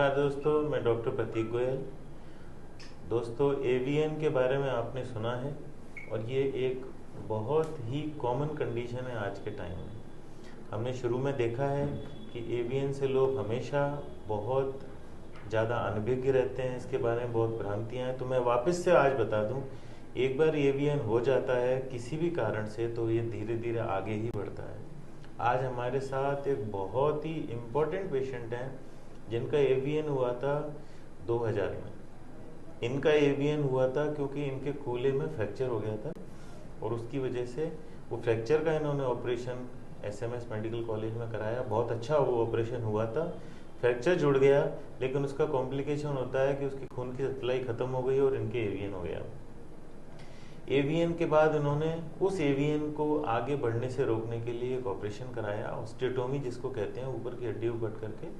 नमस्कार दोस्तों, मैं डॉक्टर प्रतीक गोयल। दोस्तों, एवीएन के बारे में आपने सुना है और ये एक बहुत ही कॉमन कंडीशन है आज के टाइम में। हमने शुरू में देखा है कि एवीएन से लोग हमेशा बहुत ज़्यादा अनभिज्ञ रहते हैं, इसके बारे में बहुत भ्रांतियाँ हैं। तो मैं वापस से आज बता दूं, एक बार एवीएन हो जाता है किसी भी कारण से तो ये धीरे धीरे आगे ही बढ़ता है। आज हमारे साथ एक बहुत ही इम्पोर्टेंट पेशेंट हैं जिनका एवीएन हुआ था 2000 में। इनका एवीएन हुआ था क्योंकि इनके कूल्हे में फ्रैक्चर हो गया था और उसकी वजह से वो फ्रैक्चर का इन्होंने ऑपरेशन एसएमएस मेडिकल कॉलेज में कराया। बहुत अच्छा वो ऑपरेशन हुआ था। फ्रैक्चर जुड़ गया, लेकिन उसका कॉम्प्लिकेशन होता है कि उसकी खून की सप्लाई ख़त्म हो गई और इनके एवीएन हो गया। एवीएन के बाद उन्होंने उस एवीएन को आगे बढ़ने से रोकने के लिए एक ऑपरेशन कराया, ऑस्टियोटोमी जिसको कहते हैं, ऊपर की हड्डी को कट करके।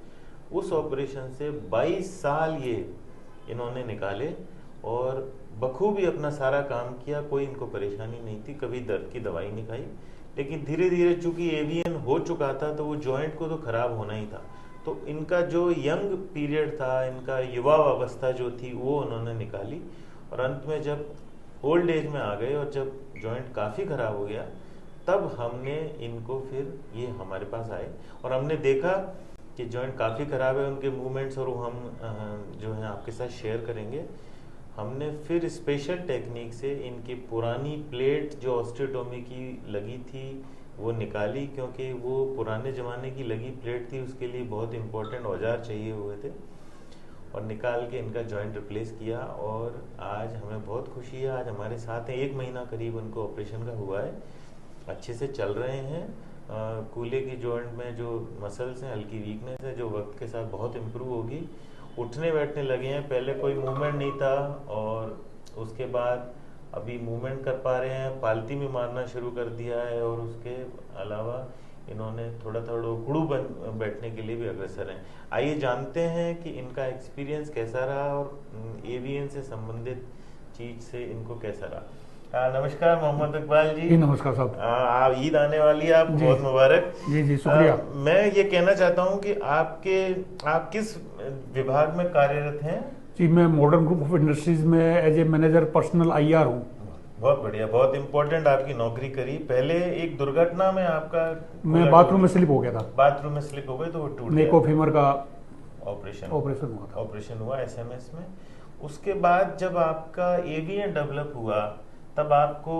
उस ऑपरेशन से 22 साल ये इन्होंने निकाले और बखूबी अपना सारा काम किया। कोई इनको परेशानी नहीं थी, कभी दर्द की दवाई नहीं खाई। लेकिन धीरे धीरे चूंकि एवीएन हो चुका था तो वो जॉइंट को तो खराब होना ही था। तो इनका जो यंग पीरियड था, इनका युवा अवस्था जो थी, वो उन्होंने निकाली और अंत में जब ओल्ड एज में आ गए और जब जॉइंट काफ़ी ख़राब हो गया, तब हमने इनको फिर ये हमारे पास आए और हमने देखा कि जॉइंट काफ़ी ख़राब है, उनके मूवमेंट्स, और वो हम जो है आपके साथ शेयर करेंगे। हमने फिर स्पेशल टेक्निक से इनकी पुरानी प्लेट जो ऑस्टियोटोमी की लगी थी वो निकाली, क्योंकि वो पुराने ज़माने की लगी प्लेट थी, उसके लिए बहुत इम्पोर्टेंट औजार चाहिए हुए थे, और निकाल के इनका जॉइंट रिप्लेस किया। और आज हमें बहुत खुशी है, आज हमारे साथ हैं। 1 महीना करीब उनको ऑपरेशन का हुआ है, अच्छे से चल रहे हैं। कूल्हे की जॉइंट में जो मसल्स हैं, हल्की वीकनेस है जो वक्त के साथ बहुत इम्प्रूव होगी। उठने बैठने लगे हैं, पहले कोई मूवमेंट नहीं था और उसके बाद अभी मूवमेंट कर पा रहे हैं, पालती में मारना शुरू कर दिया है, और उसके अलावा इन्होंने थोड़ा थोड़ा उखड़ू बैठने के लिए भी अग्रसर हैं। आइए जानते हैं कि इनका एक्सपीरियंस कैसा रहा और एवीएन से संबंधित चीज से इनको कैसा रहा। नमस्कार मोहम्मद इकबाल जी। नमस्कार साहब। आप ईद आने वाली है, आपको बहुत मुबारक। जी जी, शुक्रिया। मैं ये कहना चाहता हूँ कि आप किस विभाग में कार्यरत हैं? जी, मैं मॉडर्न ग्रुप ऑफ इंडस्ट्रीज में as a manager personnel IR हूँ। बहुत बढ़िया, बहुत इम्पोर्टेंट आपकी नौकरी करी। पहले एक दुर्घटना में आपका मैं बाथरूम में स्लिप हो गया था। बाथरूम में स्लिप हो गई तो वो टूट गया। नेको फीमर का ऑपरेशन हुआ एसएमएस में। उसके बाद जब आपका एवीएन डेवलप हुआ तब आपको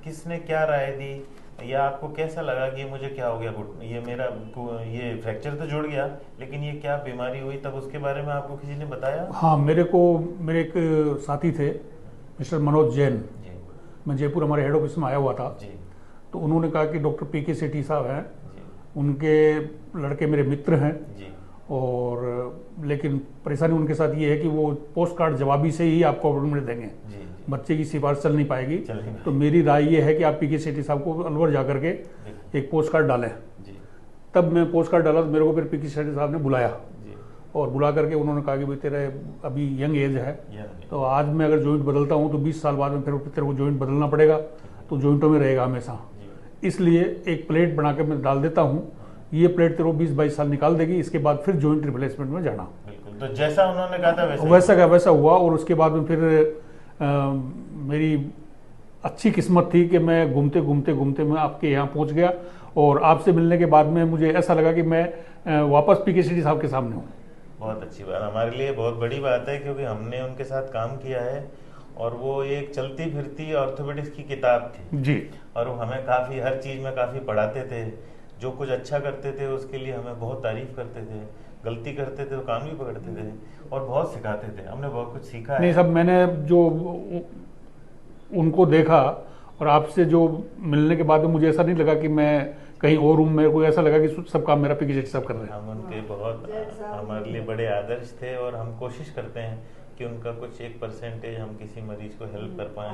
किसने क्या राय दी, या आपको कैसा लगा कि मुझे क्या हो गया, ये मेरा ये फ्रैक्चर तो जुड़ गया, लेकिन ये क्या बीमारी हुई, तब उसके बारे में आपको किसी ने बताया? हाँ, मेरे एक साथी थे, मिस्टर मनोज जैन। मैं जयपुर हमारे हेड ऑफिस में आया हुआ था जी। तो उन्होंने कहा कि डॉक्टर पीके सेठी साहब हैं, उनके लड़के मेरे मित्र हैं जी। और लेकिन परेशानी उनके साथ ये है कि वो पोस्ट कार्ड जवाबी से ही आपको अपॉइंटमेंट देंगे जी। बच्चे की सिफारिश चल नहीं पाएगी। तो मेरी राय ये है कि आप पीके सेठी साहब को अलवर जा करके एक पोस्ट कार्ड डालें जी। तब मैं पोस्ट कार्ड डाला तो मेरे को फिर पीके सेठी साहब ने बुलाया और बुला करके उन्होंने कहा कि भाई तेरे अभी यंग एज है, तो आज मैं अगर जॉइंट बदलता हूँ तो 20 साल बाद में फिर तेरे को जॉइंट बदलना पड़ेगा, तो जॉइंटों में रहेगा हमेशा, इसलिए एक प्लेट बना के मैं डाल देता हूँ। ये प्लेट तेरे को 20-22 साल निकाल देगी, इसके बाद फिर जॉइंट रिप्लेसमेंट में जाना। बिल्कुल, तो जैसा उन्होंने कहा था वैसा हुआ। और उसके बाद में फिर मेरी अच्छी किस्मत थी कि मैं घूमते घूमते मैं आपके यहाँ पहुँच गया, और आपसे मिलने के बाद में मुझे ऐसा लगा कि मैं वापस पीके सेठी साहब के सामने हूँ। बहुत अच्छी बात, हमारे लिए बहुत बड़ी बात है, क्योंकि हमने उनके साथ काम किया है और वो एक चलती फिरती ऑर्थोपेडिक्स की किताब थी जी। और वो हमें काफ़ी हर चीज़ में काफ़ी पढ़ाते थे। जो कुछ अच्छा करते थे उसके लिए हमें बहुत तारीफ करते थे, गलती करते थे तो कान भी पकड़ते थे और बहुत सिखाते थे। हमने बहुत कुछ सीखा नहीं सब, मैंने जो उनको देखा और आपसे जो मिलने के बाद में मुझे ऐसा नहीं लगा कि मैं कहीं और हूँ। मेरे को ऐसा लगा कि सब काम मेरा पीके सेठी साहब कर रहे हैं। हम उनके बहुत हमारे लिए बड़े आदर्श थे और हम कोशिश करते हैं कि उनका कुछ 1% हम किसी मरीज को हेल्प कर पाएँ।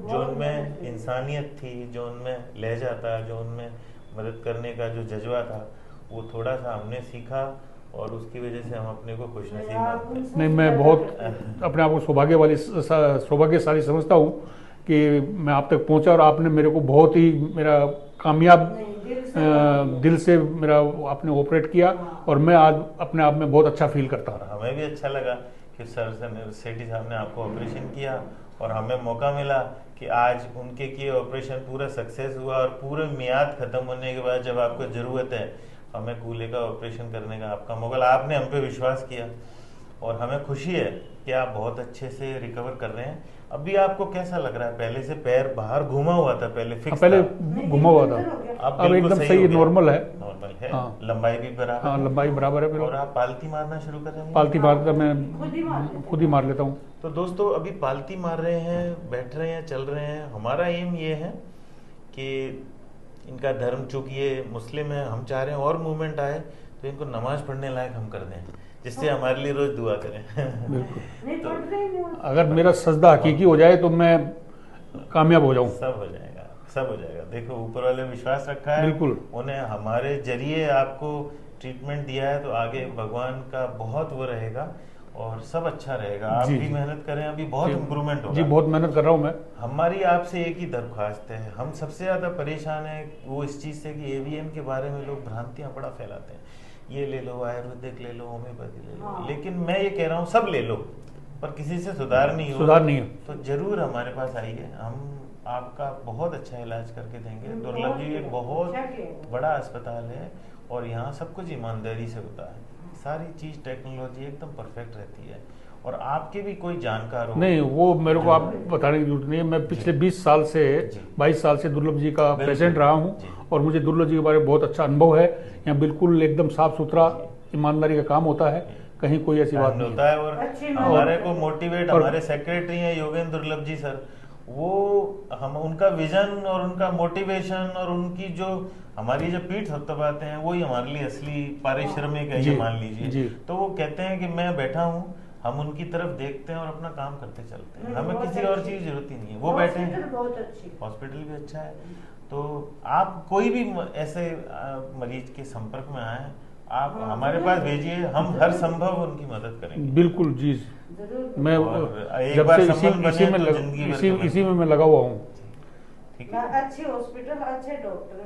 जो उनमें इंसानियत थी, जो उनमें लहजा था, जो उनमें मदद करने का जो जज्बा था, वो थोड़ा सा हमने सीखा और उसकी वजह से हम अपने को खुशनसीब मानते हैं। नहीं, मैं बहुत अपने आप को सौभाग्यशाली समझता हूँ कि मैं आप तक पहुँचा और आपने मेरे को बहुत ही मेरा कामयाब दिल से मेरा आपने ऑपरेट किया और मैं आज अपने आप में बहुत अच्छा फील करता हूँ। हमें भी अच्छा लगा कि सर सेठी साहब ने आपको ऑपरेशन किया और हमें मौका मिला कि आज उनके किए ऑपरेशन पूरा सक्सेस हुआ और पूरे मियाद खत्म होने के बाद जब आपको ज़रूरत है हमें कूल्हे का ऑपरेशन करने का आपका मौका, आपने हम पे विश्वास किया और हमें खुशी है कि आप बहुत अच्छे से रिकवर कर रहे हैं। अभी आपको कैसा लग रहा है? पहले से पैर बाहर घुमा हुआ था, पहले फिक्स पहले था, घुमा हुआ था, अब एकदम सही नॉर्मल है। नॉर्मल है। हाँ। लंबाई भी बराबर। हाँ, लंबाई बराबर है। और आप पालती मारना शुरू कर रहे हैं? पालती मारता मैं खुद ही मार लेता हूँ। तो दोस्तों अभी पालती मार रहे हैं, बैठ रहे हैं, चल रहे हैं। हमारा एम ये है कि इनका धर्म, चूंकि ये मुस्लिम है, हम चाह रहे हैं और मूवमेंट आए तो इनको नमाज पढ़ने लायक हम कर दें, जिससे हमारे लिए रोज दुआ करें। बिल्कुल। अगर मेरा सजदा हकीकी हो जाए तो मैं कामयाब हो जाऊं। सब हो जाएगा, सब हो जाएगा। देखो ऊपर वाले विश्वास रखा है, बिल्कुल, उन्हें हमारे जरिए आपको ट्रीटमेंट दिया है तो आगे भगवान का बहुत वो रहेगा और सब अच्छा रहेगा। आप भी मेहनत करें, अभी बहुत इम्प्रूवमेंट होगा। जी, बहुत मेहनत कर रहा हूँ मैं। हमारी आपसे एक ही दरख्वास्त है, हम सबसे ज्यादा परेशान है वो इस चीज से कि एवीएन के बारे में लोग भ्रांतियां बड़ा फैलाते हैं, ये ले लो, आयुर्वेदिक ले लो, होम्योपैथी ले लो। हाँ। लेकिन मैं ये कह रहा हूँ सब ले लो, पर किसी से सुधार नहीं हो तो जरूर हमारे पास आइए, हम आपका बहुत अच्छा इलाज करके देंगे। दुर्लभ जी एक बहुत बड़ा अस्पताल है और यहाँ सब कुछ ईमानदारी से होता है, सारी चीज टेक्नोलॉजी एकदम परफेक्ट रहती है। और आपके भी कोई जानकार हो? नहीं, वो मेरे को आप बताने की जरूरत नहीं है। मैं पिछले 22 साल से दुर्लभ जी का पेशेंट रहा हूँ और मुझे दुर्लभ जी के बारे में बहुत अच्छा अनुभव है। यहाँ बिल्कुल एकदम साफ सुथरा ईमानदारी का काम होता है, कहीं कोई ऐसी बात नहीं होता है। और हमारे को मोटिवेट हमारे सेक्रेटरी हैं योगेंद्र दुर्लभ जी सर, वो हम उनका विजन और उनका मोटिवेशन और उनकी जो हमारी जो पीठ थपथपाते हैं वही हमारे लिए असली पारिश्रमिक है, ये मान लीजिए। तो वो कहते हैं कि मैं बैठा हूँ, हम उनकी तरफ देखते हैं और अपना काम करते चलते हैं, हमें किसी और चीज जरूरत ही नहीं है। वो बैठे हैं, हॉस्पिटल भी अच्छा है। तो आप कोई भी ऐसे मरीज के संपर्क में आए, आप हमारे पास भेजिए, हम हर संभव उनकी मदद करेंगे। बिल्कुल जी, मैं जब से इसी में मैं लगा हुआ हूँ। अच्छे हॉस्पिटल, अच्छे डॉक्टर